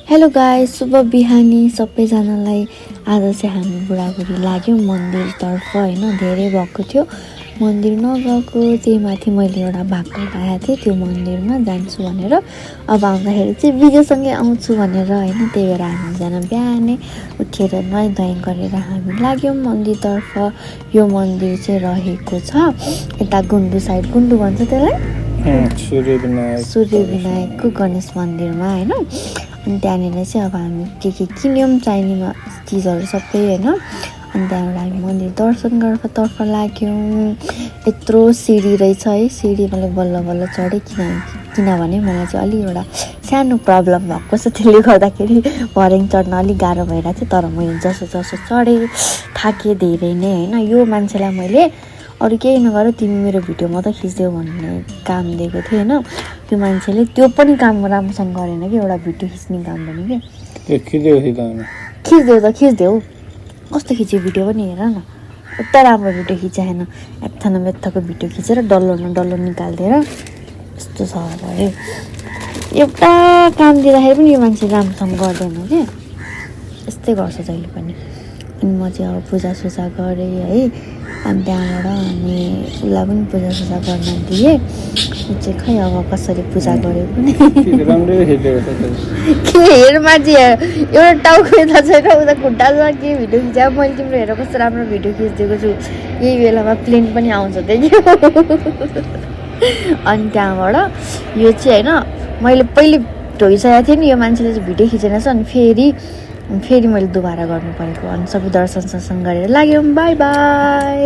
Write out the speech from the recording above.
Hello guys, शुभ बिहानी सबैजनालाई। आज चाहिँ हामी बुढाबुढी लाग्यौँ मन्दिरतर्फ होइन। धेरै भएको थियो मन्दिर नगएको, त्यही माथि मैले एउटा भाकल राखेको थिएँ त्यो मन्दिरमा जान्छु भनेर। अब आउँदाखेरि चाहिँ विजयसँगै आउँछु भनेर होइन। त्यही भएर हामीजना बिहानै उठेर नुहाइ गरेर हामी लाग्यौँ मन्दिरतर्फ। यो मन्दिर चाहिँ रहेको छ यता गुन्डु साइड, गुन्डु भन्छ त्यसलाई, सूर्य विनायकको गणेश मन्दिरमा होइन। अनि त्यहाँनिर चाहिँ अब हामी के किन्यौँ चाहिने चिजहरू सबै होइन। अनि त्यहाँबाट हामी मन्दिर दर्शन गर्नतर्फ लाग्यौँ। यत्रो सिँढी रहेछ है, सिँढी मैले बल्ल बल्ल चढेँ किनभने मलाई चाहिँ अलिक एउटा सानो प्रब्लम भएको छ, त्यसले गर्दाखेरि भर्याङ चढ्न अलिक गाह्रो भइरहेको थियो। तर मैले जसो चढेँ, थाकेँ धेरै नै होइन। यो मान्छेलाई मैले अरू केही नगर तिमी मेरो भिडियो मात्रै खिच्देऊ भन्ने काम दिएको थिएँ होइन। त्यो मान्छेले त्यो पनि काम राम्रोसँग गरेन कि, एउटा भिडियो खिच्ने काम पनि कि खिच्देऊ कस्तो खिच्यो भिडियो पनि हेर न। उता राम्रो भिडियो खिचाएन, यत्थान बेत्थाको भिडियो खिचेर डल्लो निकालिदिएर यस्तो छ भयो। एउटा काम दिँदाखेरि पनि यो मान्छे राम्रोसँग गर्दैन कि, यस्तै गर्छ जहिले पनि। अनि म चाहिँ अब पूजासुजा गरेँ है। अनि त्यहाँबाट अनि उसलाई पनि पूजासुजा गर्न दिएँ। ऊ चाहिँ खै अब कसरी पूजा गरेँ पनि के हेर मान्छे एउटा टाउको यता छैन, उता खुट्टा छ के भिडियो खिचायो। मैले तिम्रो हेर कस्तो राम्रो भिडियो खिचिदिएको छु, यही बेलामा प्लेन पनि आउँछ देखियो। अनि त्यहाँबाट यो चाहिँ होइन मैले पहिले ढोइसकेको थिएँ नि, यो मान्छेले चाहिँ भिडियो खिचेन छ। अनि फेरि मैले दोबारा गर्नु परेको। अनि सबै दर्शन गरेर लाग्यौँ। By by.